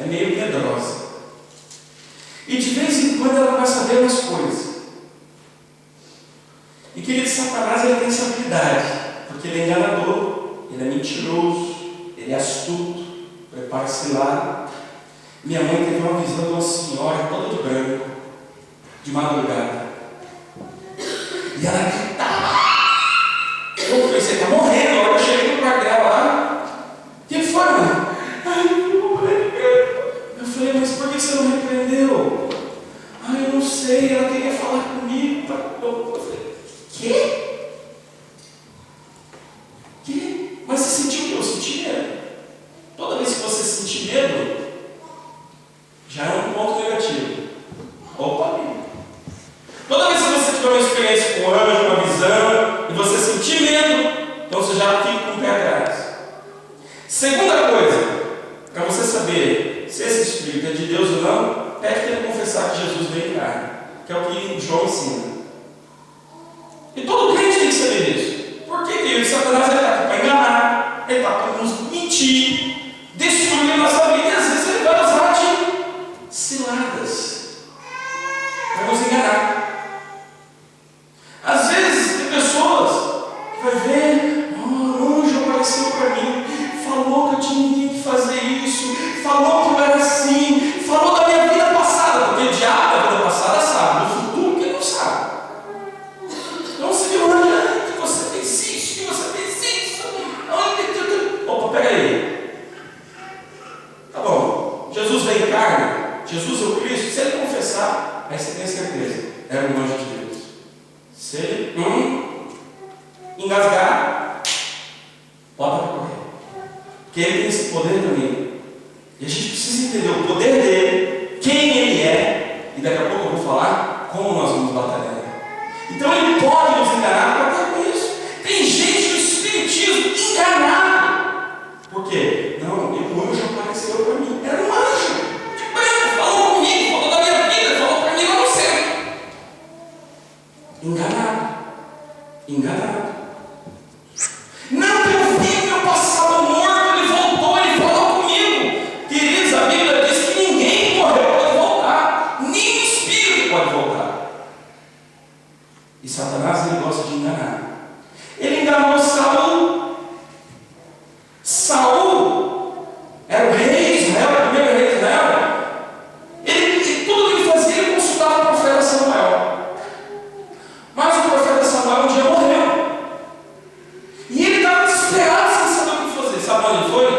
é meio medrosa. E de vez em quando ela começa a ver umas coisas. E querido, Satanás ele tem essa habilidade, porque ele é enganador, ele é mentiroso, ele é astuto, prepara cilada. Minha mãe teve uma visão de uma senhora toda de branco, de madrugada. E ela gritava. Eu falei, você está morrendo. Agora eu cheguei no quarto dela lá. O que foi, mãe? Ai, eu falei, mas por que você não repreendeu? Ai, eu não sei, ela queria falar comigo. Eu falei, quê? Mas você sentiu o que eu senti medo? Toda vez que você sentir medo, já é um ponto negativo. Opa, amigo. Toda vez que você tiver uma experiência com um anjo, uma visão, e você sentir medo, então você já fica com o pé atrás. Segunda coisa, para você saber se esse Espírito é de Deus ou não, pede para ele confessar que Jesus veio em carne, que é o que João ensina. E todo crente tem que saber disso. Por que, querido? Satanás está aqui para enganar, ele está para nos mentir, destruir a nossa vida, e às vezes ele vai usar de ciladas para nos enganar. Às vezes tem pessoas que vai ver, um anjo apareceu para mim, falou que eu tinha que fazer isso, falou que eu era assim, falou da minha vida passada, porque o diabo da vida passada sabe, do futuro que ele não sabe. Então se viu, que você fez isso, que você fez isso. Opa, pega aí. Tá bom, Jesus veio em carne, Jesus é o Cristo, se ele confessar, aí você tem certeza, era um anjo de Deus. Se ele engasgar, bota para correr. Porque ele tem esse poder também. E a gente precisa entender o poder dele, quem ele é, e daqui a pouco eu vou falar como nós vamos batalhar. Então ele pode nos enganar, para com isso. Tem gente no espiritismo enganado. Por quê? Não, o anjo apareceu para mim. Era um anjo de branco, falou comigo, falou da minha vida, falou para mim, eu não sei. Enganado. Não, que eu vi meu passado morto, ele voltou, ele falou comigo. Queridos, a Bíblia diz que ninguém que morreu pode voltar, nem o espírito pode voltar. E Satanás ele gosta de enganar. Ele enganou Saul. Saul era o rei de Israel, o primeiro rei de Israel. Tudo que ele fazia, ele consultava o profeta Samuel. Mas o profeta Samuel um dia morreu. E ele estava desesperado sem saber o que fazer. Sabe onde ele foi?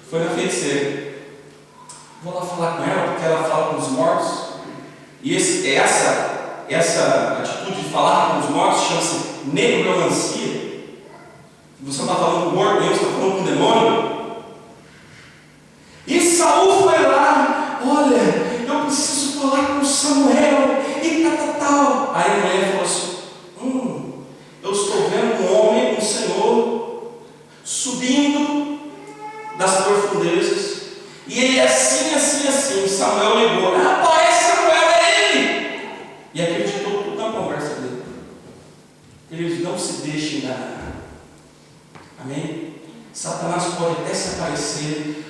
Foi na feiticeira. Vou lá falar com ela, porque ela fala com os mortos. E essa atitude de falar com os mortos chama-se necromancia. Você não está falando com o morto, nem você está falando com o demônio. E Saul foi lá, olha, eu preciso falar com Samuel, e tal. Aí a mulher falou assim, eu estou vendo um homem, um Senhor, subindo das profundezas, e ele é assim. Samuel ligou, rapaz, Samuel é ele! E acreditou tudo na conversa dele. Eles não se deixem enganar. Amém? Satanás pode até se aparecer,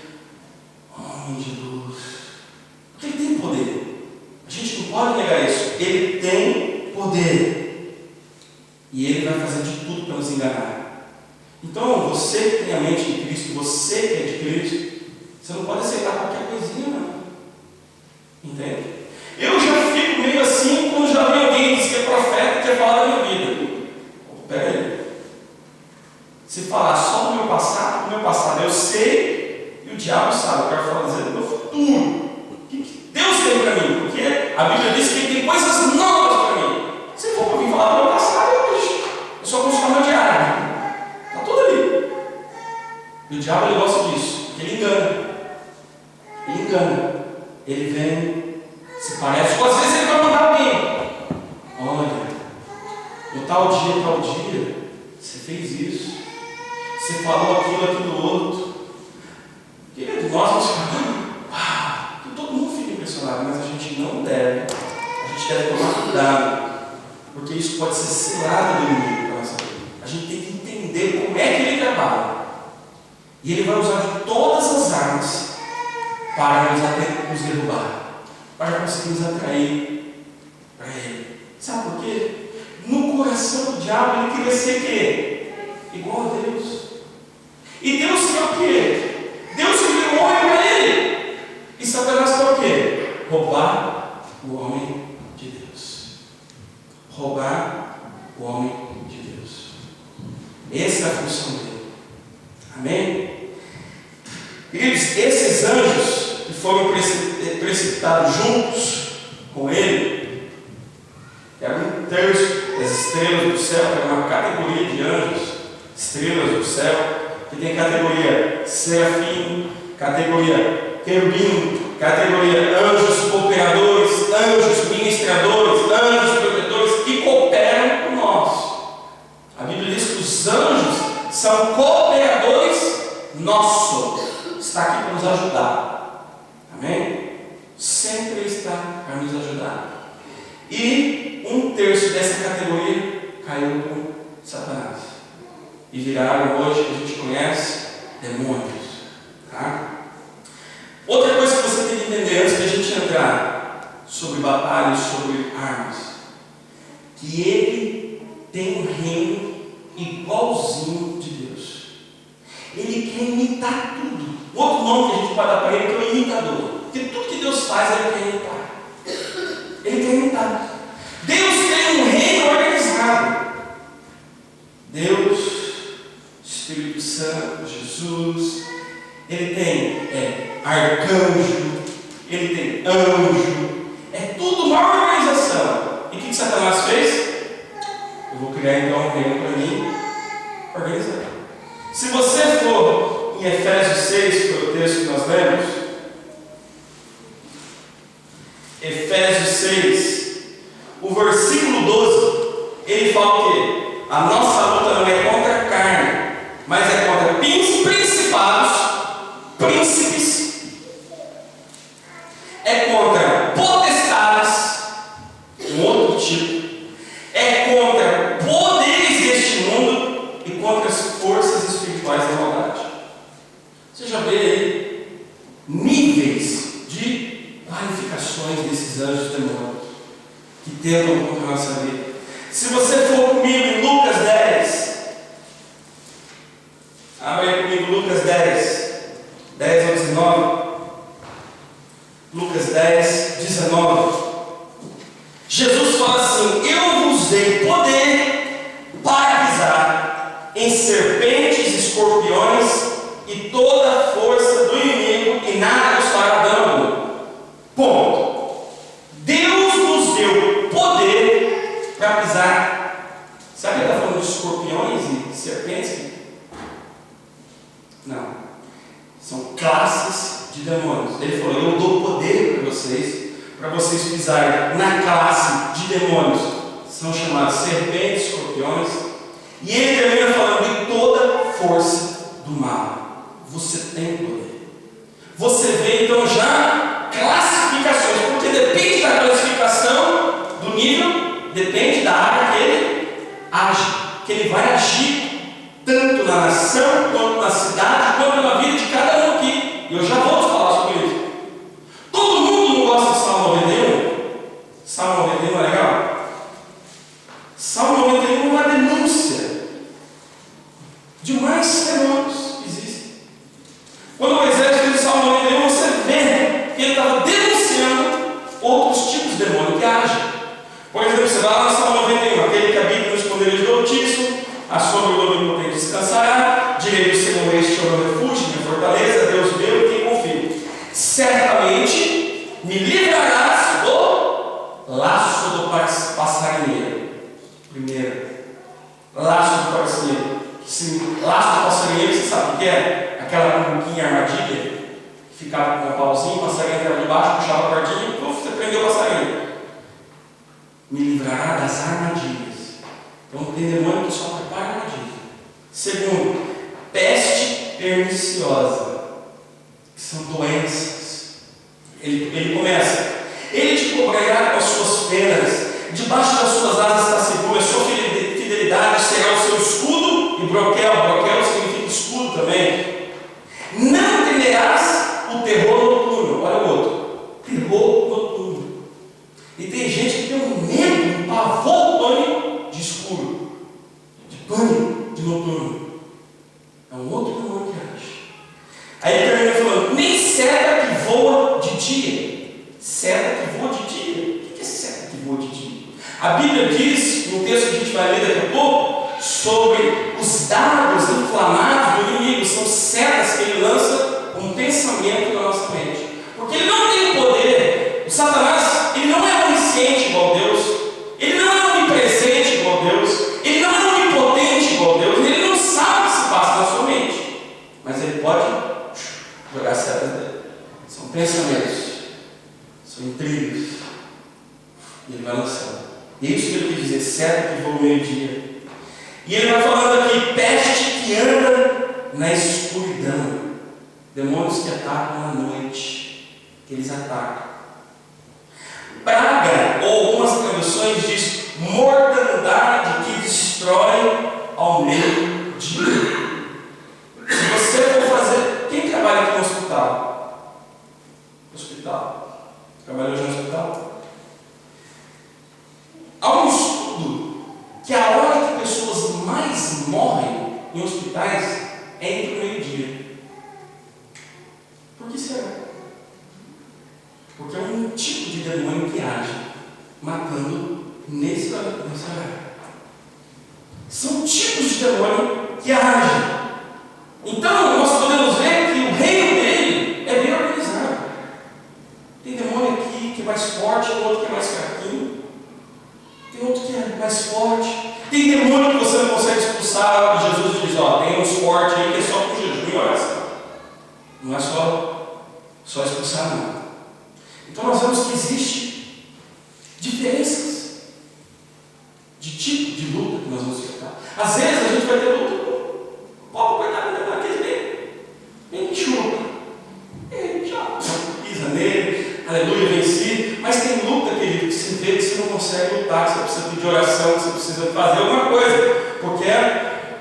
homem de luz, porque ele tem poder. A gente não pode negar isso. Ele tem poder. E ele vai fazer de tudo para nos enganar. Então, você que tem a mente de Cristo, você que é de Cristo, você não pode aceitar qualquer coisinha, não. Entende? Eu já fico meio assim quando já vem alguém que diz que é profeta e quer falar da minha vida. Pera aí. Se falar só do meu passado eu sei, e o diabo sabe, eu quero falar dizer do meu futuro. O que Deus tem para mim? Porque a Bíblia diz que ele tem coisas novas para mim. Se for para mim falar do meu passado, eu só consigo uma diária. Está tudo ali. E o diabo ele gosta disso, porque ele engana. Ele vem, se parece, ou às vezes ele vai mandar alguém. Olha, no tal dia, você fez isso. Você falou aquilo outro. Querido, nós vamos ficar, todo mundo fica impressionado, mas a gente não deve. A gente deve tomar cuidado, porque isso pode ser cilada do inimigo para nossa vida. A gente tem que entender como é que ele trabalha. E ele vai usar de todas as armas para nos derrubar, para conseguir nos atrair para Ele. Sabe por quê? No coração do diabo ele queria ser o quê? Igual a Deus. E Deus quer o quê? Deus criou o homem para Ele. E Satanás quer o quê? Roubar o homem de Deus. Roubar o homem de Deus. Essa é a função dele. Amém? Queridos, esses anjos que foram precipitados juntos com ele, eram um terço das estrelas do céu, que era uma categoria de anjos, estrelas do céu, que tem categoria serafim, categoria querubim, categoria anjos cooperadores, anjos ministradores, anjos protetores que cooperam com nós. A Bíblia diz que os anjos são cooperadores nossos. Está aqui para nos ajudar. Amém? Sempre está para nos ajudar. E um terço dessa categoria caiu com Satanás. E viraram hoje, que a gente conhece, demônios. Tá? Outra coisa que você tem que entender antes de a gente entrar sobre batalhas, sobre armas, que ele tem um reino igualzinho de Deus. Ele quer imitar tudo. Outro nome que a gente pode dar para ele é o imitador. Porque tudo que Deus faz, ele quer imitar. Ele quer imitar. Deus tem um reino organizado. Deus, Espírito Santo, Jesus, ele tem arcanjo, ele tem anjo, é tudo uma organização. E o que Satanás fez? Eu vou criar então um reino para mim organizado. Se você for em Efésios 6, que foi o texto que nós lemos, Efésios 6, o versículo 12, ele fala o quê? A nossa luta não é contra a carne, mas é contra principados, príncipes, é contra potestades, um outro tipo, é contra poderes deste mundo e contra as forças espirituais da maldade. Você já vê aí níveis de qualificações desses anjos demônios que tentam contra a nossa vida. Se você for comigo em Lucas 10, abre aí comigo Lucas 10, 10 ao 19. Lucas 10, 19. Jesus fala assim: eu vos dei poder para pisar em serpentes, escorpiões e toda a força do inimigo, e nada nos fará dano. Ponto. Deus nos deu poder para pisar. Sabe que ele está falando de escorpiões e serpentes? Não. São classes de demônios. Ele falou: eu dou poder para vocês pisarem na classe de demônios. São chamados serpentes, escorpiões. E ele termina falando de toda força do mal. Você tem poder. Você vê então já classificações, porque depende da classificação do nível, depende da área que ele age, que ele vai agir tanto na nação, quanto na cidade, quanto na vida de cada um aqui. E eu já vou te falar sobre isso. Todo mundo não gosta de Salmo 91? Salmo 91 é legal? Salmo 91 é uma denúncia de mais fenômenos que existem. Quando Moisés fez o Salmo 91, você vê que ele estava denunciando outros tipos de demônio que agem. Por exemplo, você vai lá no Salmo 91, aquele que habita no esconderijo do Altíssimo, a sombra do Onipotente descansará, direi do Senhor, este é o meu refúgio, minha fortaleza, Deus meu em quem confio. Certamente me livrarás do laço do passarinheiro. Primeiro, laço do passarinheiro. Laço do passarinheiro, você sabe o que é? Aquela cumbuquinha armadilha, que ficava com um pauzinho, o passarinho entrava debaixo, puxava a cordinha, e você prendeu o passarinho. Me livrará das armadilhas. Então tem demônio que só prepara armadilha. Segundo, peste perniciosa, que são doenças. Ele começa: ele te cobrirá com as suas penas, debaixo das suas asas está seguro, a sua fidelidade será o seu escudo e broquel. Broquel significa escudo também. Não temerás o terror noturno. termina falando, nem seta que voa de dia. Seta que voa de dia. O que é seta que voa de dia? A Bíblia diz, no texto que a gente vai ler daqui a pouco, sobre os dardos inflamados do inimigo. São setas que ele lança com um pensamento na nossa mente. Porque ele não tem poder. O Satanás, ele não é onisciente igual Deus. Ele não é onipresente igual Deus. Ele não é onipotente igual Deus. Ele não sabe o que se passa na sua mente. Mas ele pode jogar setas dele. São pensamentos. São intrigas. E ele vai lançando. E é isso que ele quer dizer, seta que voa ao meio-dia. E ele vai falando aqui, peste que anda na escuridão. Demônios que atacam à noite. Que eles atacam. Praga, ou algumas traduções diz mortandade que destrói ao meio-dia. Se você for fazer. Quem trabalha aqui no hospital? Hospital. Trabalhou já no hospital? Há um estudo que a hora que pessoas mais morrem em hospitais é entre o meio-dia. Por que será? Porque é um tipo de demônio que age, matando nessa área. São tipos de demônio que agem. Então, nós podemos ver que o reino dele é bem organizado. Tem demônio aqui que é mais forte, tem outro que é mais fraquinho. Tem outro que é mais forte. Tem demônio que você não consegue expulsar. E Jesus diz, tem uns fortes aí que é só com jejum e oração. Não é só expulsar, não. Então nós vemos que existe diferenças de tipo de luta que nós vamos enfrentar. Às vezes a gente vai ter luta com o povo coitado daquele bem chuva. Ele já pisa nele, aleluia, venci. Mas tem luta, querido, que você vê que você não consegue lutar, que você precisa pedir oração, que você precisa fazer alguma coisa, porque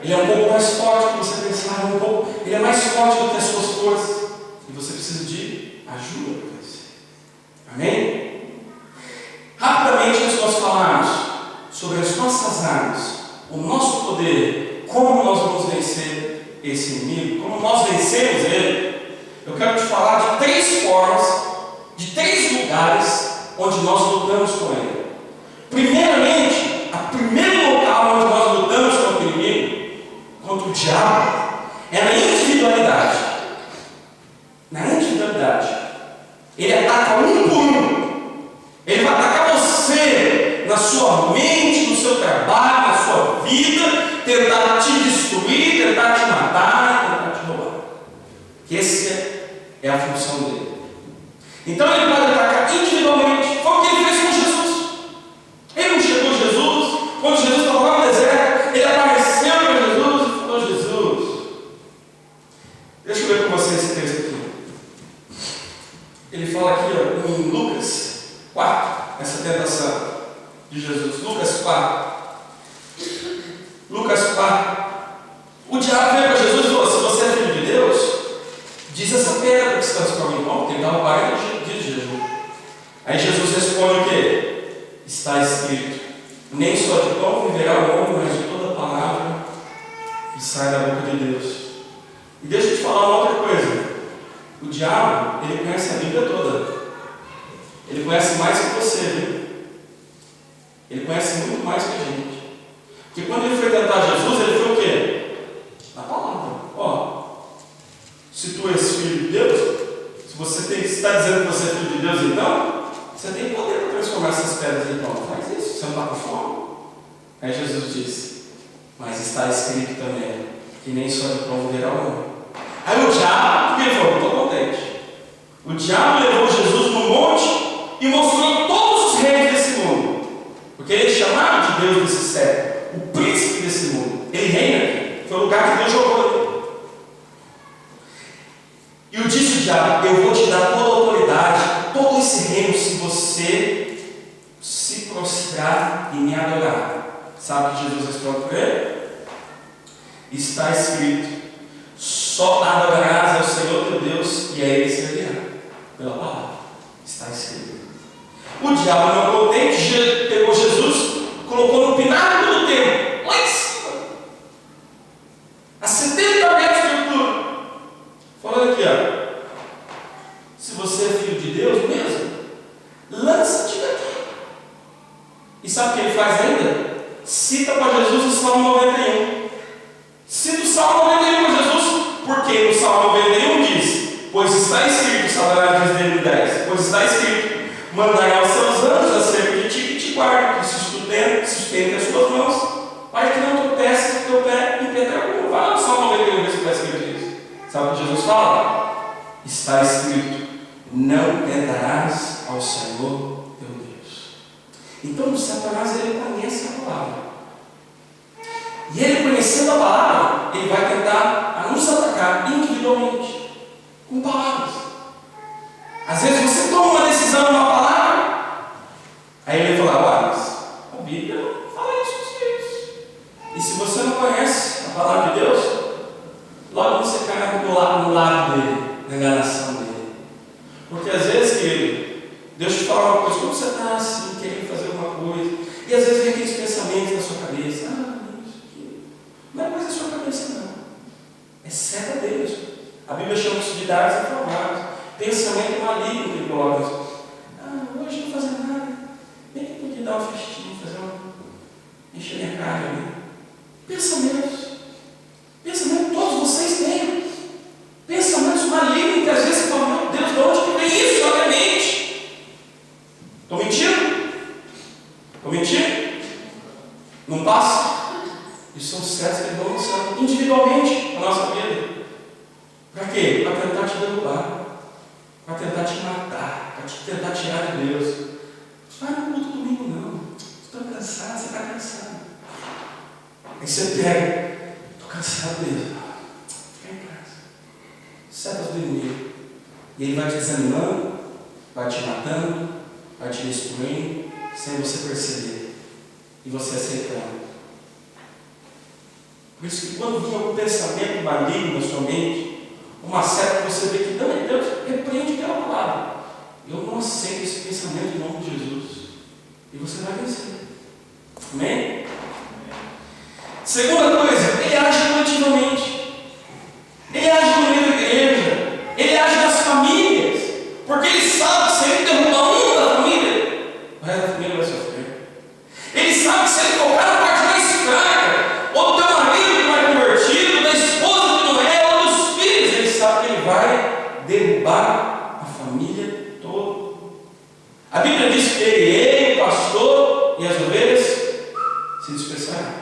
ele é um pouco mais forte do que você pensava, ele é mais forte do que as suas forças, e você precisa de ajuda para vencer. Amém? Rapidamente, antes de nós falarmos sobre as nossas armas, o nosso poder, como nós vamos vencer esse inimigo, como nós vencemos ele, eu quero te falar de 3 formas, de 3 lugares onde nós lutamos com ele. Primeiramente, o primeiro local onde nós lutamos contra o inimigo, contra o diabo, é na individualidade. Na individualidade. Ele ataca um por um. Ele vai atacar você na sua mente, no seu trabalho, na sua vida, tentar te destruir, tentar te matar, tentar te roubar. Essa é a função dele. Então ele pode atacar individualmente. Foi o que ele fez com Jesus. Ele não chegou a Jesus, quando Jesus estava lá no deserto, ele apareceu para Jesus e falou: Jesus, deixa eu ver com você esse texto aqui. Ele fala aqui em Lucas 4, essa tentação de Jesus. Lucas 4. Lucas 4. O diabo veio para Jesus e falou: se você é filho de Deus, diz essa pedra que se transforma em pão, porque ele estava 40 dias de jejum. Aí Jesus responde o quê? Está escrito: nem só de pão viverá o homem, mas de toda palavra que sai da boca de Deus. E deixa eu te falar uma outra coisa. O diabo, ele conhece a Bíblia toda. Ele conhece mais que você, viu? Ele conhece muito mais que a gente. Porque quando ele foi tentar Jesus, ele foi o quê? Na palavra. Se tu és filho de Deus, se você está dizendo que você é filho de Deus, então, você tem poder para transformar essas pedras em pão. Faz isso, você não está com fome. Aí Jesus disse: mas está escrito também, que nem só de pão viverá o homem. Aí o diabo, porque ele falou: não estou contente. O diabo levou Jesus no monte e mostrou todos os reis desse mundo. Porque ele é chamado de Deus desse século, o príncipe desse mundo. Ele reina aqui. Foi o lugar que Deus jogou ele. E o disse o diabo: eu vou te dar toda a autoridade, todo esse reino, se você se prostrar e me adorar. Sabe o que Jesus responde para ele? Está escrito: só adorarás ao Senhor teu Deus e a Ele servirá. Pela palavra. Está escrito. O diabo, não contente, pegou Jesus, colocou no pináculo do templo, lá em cima, a 70 metros de altura, falando aqui: de Deus mesmo, lança-te daqui. E sabe o que ele faz ainda? Cita para Jesus o Salmo 91. Cita o Salmo 91 para Jesus, porque no Salmo 91 diz: pois está escrito, Satanás diz dele 10, pois está escrito, mandará os seus anjos acerca de ti que te guardem, que sustentem as tuas mãos, para que não tropeces o teu pé em pedra alguma. Vai lá no Salmo 91 ver se está escrito isso. Sabe o que Jesus fala? Está escrito: não tentarás ao Senhor teu Deus. Então o Satanás, ele conhece a palavra. E ele, conhecendo a palavra, ele vai tentar nos atacar individualmente, com palavras. Às vezes você toma uma decisão, uma palavra, aí ele vai falar: mas a Bíblia não fala isso. E se você não conhece a palavra de Deus, logo você cai no lado dele, na enganação dele. Porque às vezes, querido, Deus te fala uma coisa, como você está assim, querendo fazer alguma coisa, e às vezes vem aqueles pensamentos na sua cabeça: isso aqui não é coisa da sua cabeça, não. É seta Deus. A Bíblia chama isso de dados informados. Pensamento maligno que ele coloca. Hoje não vou fazer nada. Bem que podia dar uma festinha, encher minha cara ali. Pensamentos, todos vocês têm. Pensamentos malignos que às vezes você fala: meu Deus, de onde que vem isso na minha mente? Estou mentindo? Não passa? Isso são setas que ele vai lançando individualmente na nossa vida. Para quê? Para tentar te derrubar, para tentar te matar, para tentar tirar de Deus. Vai no culto domingo, não. Estou cansado, você está cansado. Aí você pega: estou cansado mesmo. Fica em casa. Setas do inimigo. E ele vai te desanimando, vai te matando, vai te destruindo, sem você perceber. E você aceitando. Por isso que quando vem algum pensamento maligno na sua mente, uma seta que você vê que não é Deus, repreende pela palavra. Eu não aceito esse pensamento em nome de Jesus. E você vai vencer. Amém? Segunda coisa, ele age coletivamente. Ele age no meio da igreja. Ele age nas famílias. Porque ele sabe que se ele derrubar um da família, o resto da família vai sofrer. Ele sabe que se ele tocar na parte mais fraca, ou do teu marido que não é convertido, da esposa que não é, ou dos filhos, ele sabe que ele vai derrubar a família toda. A Bíblia diz que ele, o pastor e as ovelhas se dispersaram.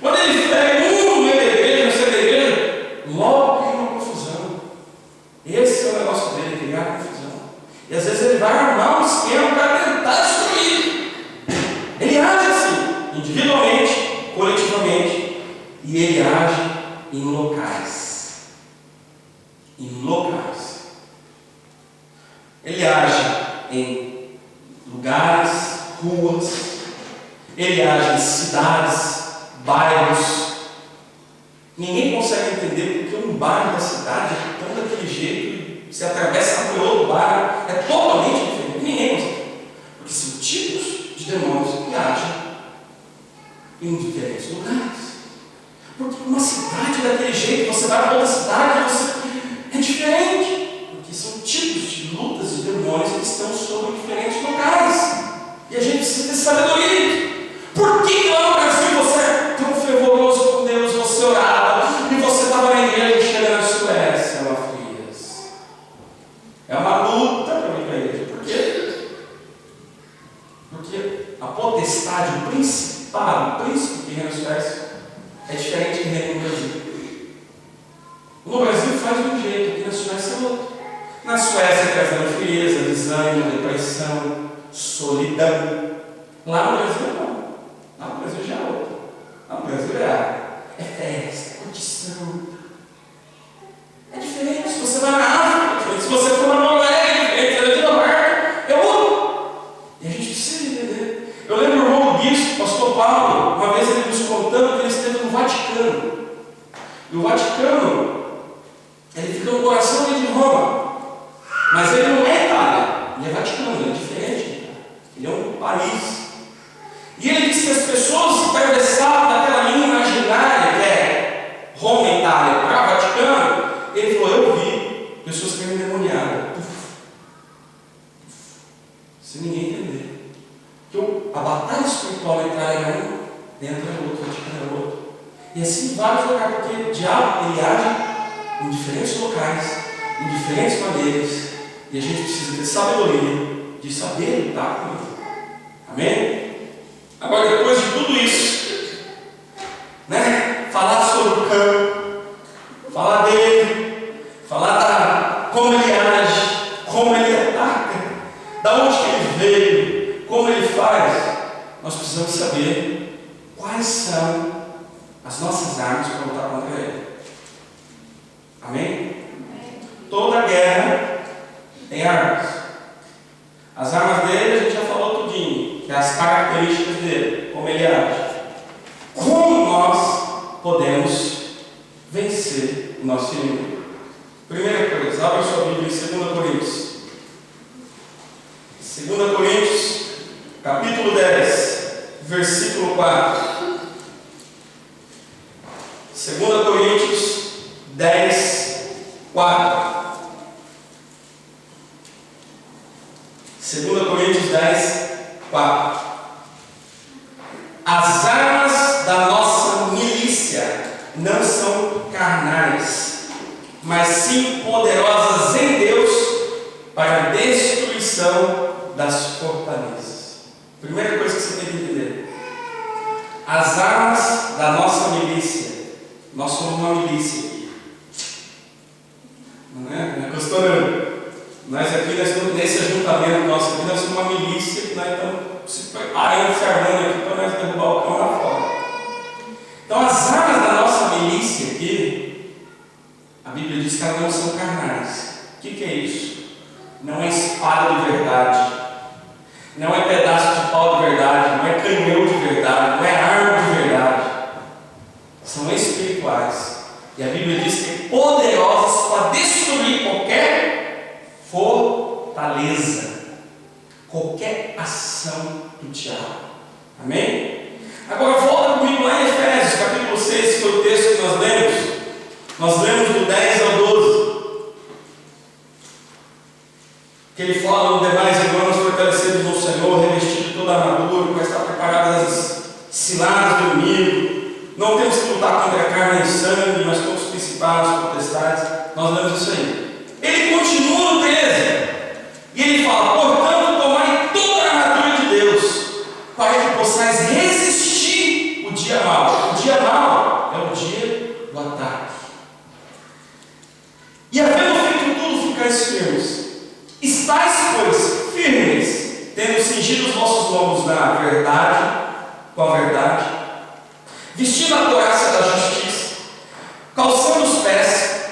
Quando ele pega um no meio da igreja, no centro da igreja, logo tem uma confusão. Esse é o negócio dele, criar confusão. E às vezes ele vai armar um esquema para tentar destruir. Ele age assim, individualmente, coletivamente, e ele age em locais. Ele age em lugares, ruas, ele age em cidades, bairros. Ninguém consegue entender porque um bairro da cidade é tão daquele jeito, se atravessa por outro bairro, é totalmente diferente. Ninguém consegue. Porque são tipos de demônios que agem em diferentes lugares. Porque uma cidade daquele jeito, você vai para outra cidade, é diferente. Porque são tipos de lutas de demônios que estão sobre diferentes locais. E a gente precisa ter sabedoria. Por que lá no Brasil você é tão fervoroso com Deus, você orava, e você estava na igreja chegando na Suécia, Mafrias? É uma luta para mim para a igreja. Por quê? Porque a potestade, o príncipe que reina na Suécia, é diferente que reina no Brasil. No Brasil faz de um jeito, aqui na Suécia é outro. Na Suécia traz frieza, desânimo, depressão, solidão. Lá no Brasil não. Lá no Brasil já é outro. Lá no Brasil é festa, curtição. É diferente. Se você vai na África, se você for na Noruega, é Dinamarca, é outro. E a gente precisa entender. Eu lembro o irmão do bispo, o pastor Paulo, uma vez ele nos contando que ele esteve no Vaticano. E o Vaticano, ele fica no coração ali de Roma. Mas ele não é Itália, ele é Vaticano, ele é diferente. Ele é um país. E ele disse que as pessoas atravessavam daquela linha imaginária que é Roma e Itália para o Vaticano. Ele falou: eu vi pessoas que eram endemoniadas. se ninguém entender. Porque a batalha espiritual entrar em um, entra em outro, entra em outro. E assim em vários lugares, porque o diabo ele age em diferentes locais, em diferentes maneiras. E a gente precisa ter sabedoria de saber lutar com ele. Amém? Agora, depois de tudo isso, né? Falar sobre o campo, falar dele, falar como ele age, como ele ataca, da onde que ele veio, como ele faz, nós precisamos saber quais são as nossas armas para lutar contra ele. Amém? Toda guerra tem armas. As armas dele a gente já falou tudinho, que é as características dele, como ele age. Como nós podemos vencer o nosso inimigo? Primeira coisa, abra sua Bíblia em 2 Coríntios. 2 Coríntios, capítulo 10, versículo 4. 2 Coríntios 10, 4. 2 Coríntios 10, 4. As armas da nossa milícia não são carnais, mas sim poderosas em Deus para a destruição das fortalezas. Primeira coisa que você tem que entender: as armas da nossa milícia. Nós somos uma milícia aqui. Não é? Pastor, nós aqui, nesse ajuntamento nosso aqui, nós somos uma milícia que nós estamos se preparando, se armando aqui para nós derrubar o cão lá fora. Então, as armas da nossa milícia aqui, a Bíblia diz que elas não são carnais. O que é isso? Não é espada de verdade, não é pedaço de pau de verdade, não é canhão de verdade, não é arma de verdade. São espirituais. E a Bíblia diz que é poderosas para destruir qualquer fortaleza, qualquer ação do diabo. Amém? Agora volta comigo lá em Efésios, capítulo 6, que foi o texto que nós lemos. Nós lemos do 10 ao 12. Que ele fala: no demais, irmãos, fortalecidos no Senhor, revestidos de toda a armadura, para estar preparadas as ciladas do inimigo. Não temos que lutar contra a carne e sangue, mas contra os principados, potestades. Nós lemos isso aí. Ele continua no 13. E ele fala: portanto, tomai toda a armadura de Deus, para que possais resistir o dia mau. O dia mau é o dia do ataque. E havendo feito tudo, ficais firmes. Estais, pois, firmes, tendo cingido os vossos lombos na verdade, com a verdade, vestindo a couraça da justiça, calçando os pés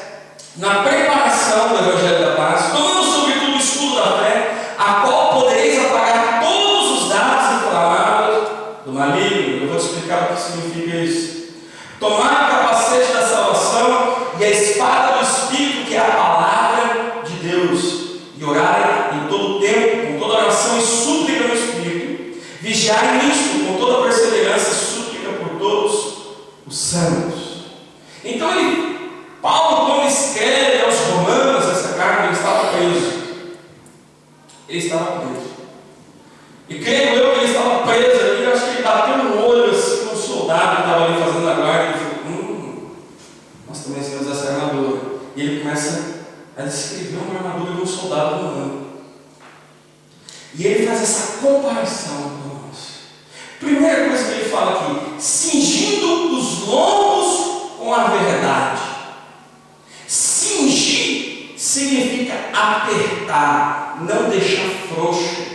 na preparação do Evangelho da paz, tomando sobretudo o escudo da fé, a qual podereis apagar todos os dardos inflamados do maligno. Eu vou te explicar o que significa isso. Tomar o capacete da salvação e a espada do Espírito, que é a palavra de Deus, e orar em todo o tempo, com toda oração e súplica no Espírito, vigiar nisto com toda perseverança e súplica por todos os santos. Então Paulo, quando escreve aos Romanos essa carta, ele estava preso. Ele estava preso. E creio eu que ele estava preso ali. Eu acho que ele bateu no olho assim com um soldado que estava ali fazendo a guarda. E falou: nós também temos essa armadura. E ele começa a descrever uma armadura de um soldado romano. E ele faz essa comparação com nós. Primeira coisa que ele fala aqui: cingindo os lombos com a verdade. Cingir significa apertar, não deixar frouxo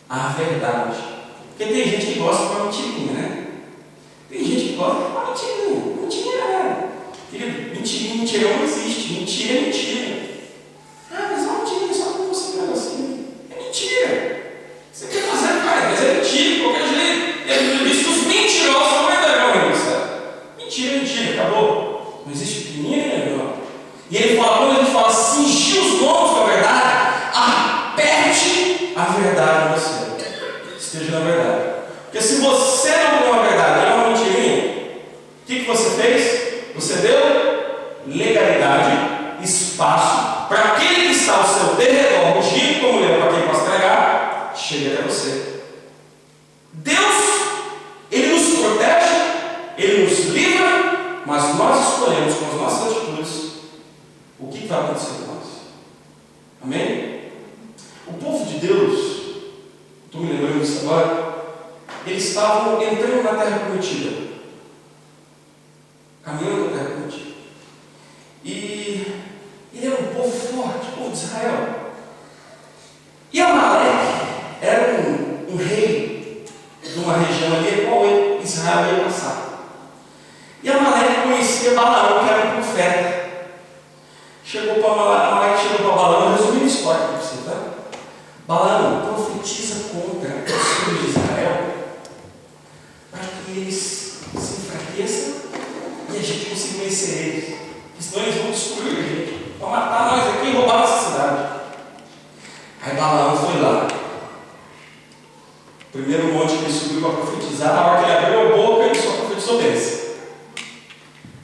a verdade. Porque tem gente que gosta de uma mentirinha, né? Tem gente que gosta de uma mentirinha. Mentirinha é. Mentira não existe. Mentira é mentira. Ah, mas é uma mentirinha, só que você não é assim. É mentira. Você quer fazer, cara, mas é mentira de qualquer jeito. Ele diz que os mentirosos são verdadeiros. Mentira é mentira, acabou. Não existe pequenininha, não. E ele fala: quando a gente fala cingir os lombos com a verdade, aperte a verdade em você. Esteja na verdade. Porque se você não tem uma verdade, é uma mentirinha, o que você fez? Você deu legalidade, espaço para aquele que está ao seu derredor, rugindo como leão para quem possa tragar, chegue até você. Deus, Ele nos protege, Ele nos livra, mas nós escolhemos com as nossas atitudes o que vai acontecer com nós. Amém? O povo de Deus, estou me lembrando disso agora, eles estavam entrando na terra prometida, caminhando na terra prometida. E ele era um povo forte, o povo de Israel. E Amaleque era um rei de uma região ali, a qual Israel ia passar. E Amaleque conhecia Balaão, que era um profeta. Amaleque chegou para Balaão, resumindo a história para você, tá? Balaão profetiza contra os filhos de Israel para que eles se enfraqueçam e a gente consiga vencer eles. Porque senão eles vão destruir a gente, para matar nós aqui e roubar nossa cidade. Aí Balaão foi lá. Primeiro monte que ele subiu para profetizar, na hora que ele abriu a boca, ele só profetizou bênção.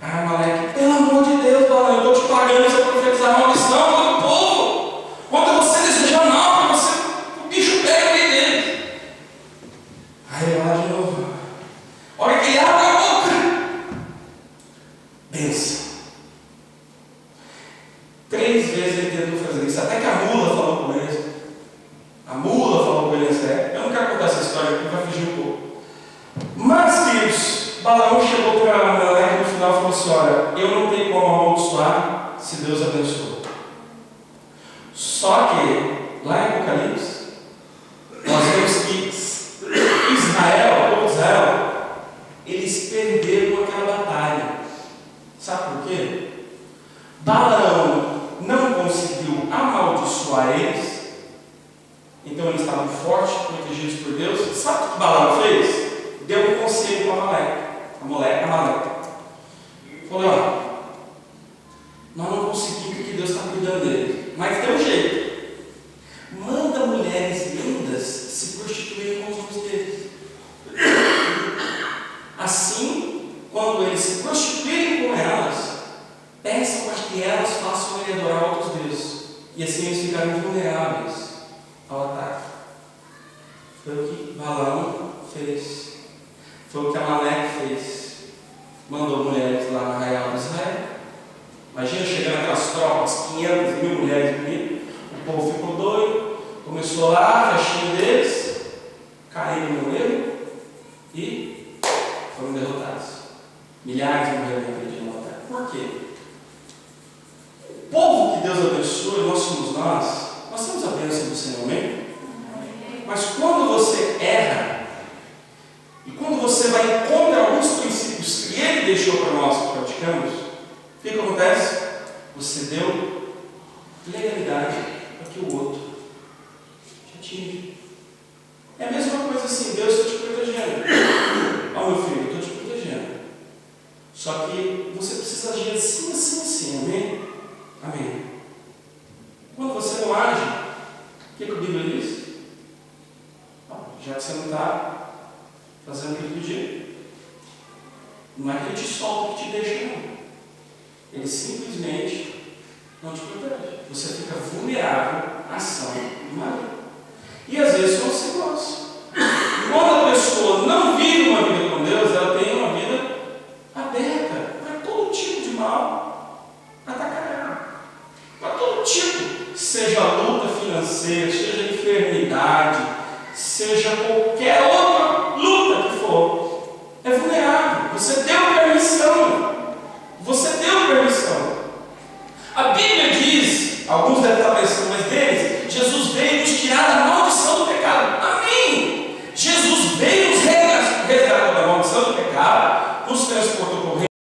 Aí Amaleque, pelo amor de Deus, Balaão, eu estou te pagando para você profetizar maldição contra o povo. Contra você desejar mal, para você, o bicho pega aí dele. Aí ele lá de novo. A hora que ele abre a boca, bênção. 3 vezes ele tentou fazer isso, até que a mula falou com ele. A mula falou com ele assim, eu não quero contar essa história aqui, vai fugir um pouco. Mas, queridos, Balaão chegou para Amaleque no final e falou assim, olha, eu não tenho como amaldiçoar se Deus abençoa. Só que, lá em Apocalipse, nós vemos que Israel, o povo de Israel, eles perderam aquela batalha. Sabe por quê? Balaão não conseguiu amaldiçoar eles, então eles estavam fortes, protegidos por Deus. Sabe o que Balaão fez? Deu um conselho para Amaleque. Falou, ó, nós não conseguimos porque Deus está cuidando dele, mas tem um jeito. Manda mulheres lindas se prostituírem com os homens deles. Assim, quando eles se prostituírem com elas, peçam para que elas façam ele adorar outros deuses. E assim eles ficaram vulneráveis ao ataque. Foi o que Balaão fez. Foi o que Amaleque fez. Mandou mulheres lá no arraial de Israel. Imagina chegando aquelas tropas, 500 mil mulheres bonitas. O povo ficou doido. Começou lá, a festinha deles. Caíram no erro e foram derrotados. Milhares morreram naquele dia na batalha. Por quê? O povo que Deus abençoa, nós somos nós temos a bênção do Senhor, amém? Mas quando você erra, e quando você vai contra alguns princípios que Ele deixou para nós que praticamos, o que acontece? Você deu legalidade para que o outro te atinja. É a mesma coisa assim, Deus está te protegendo. Ó meu filho, eu estou te protegendo. Só que você precisa agir assim, assim, assim, amém? Amém. Quando você não age, o que a Bíblia diz? Já que você não está fazendo o que ele pediu, não é que ele te solta, que te deixa, não. Ele simplesmente não te protege. Você fica vulnerável à ação do marido. E às vezes são assim nós. Quando a pessoa não vive uma vida com Deus, ela tem uma vida aberta para todo tipo de mal atacar ela. Para todo tipo, seja luta financeira, seja enfermidade, seja qualquer outra luta que for, é vulnerável. Você deu permissão. Você deu permissão. A Bíblia diz, alguns devem estar pensando,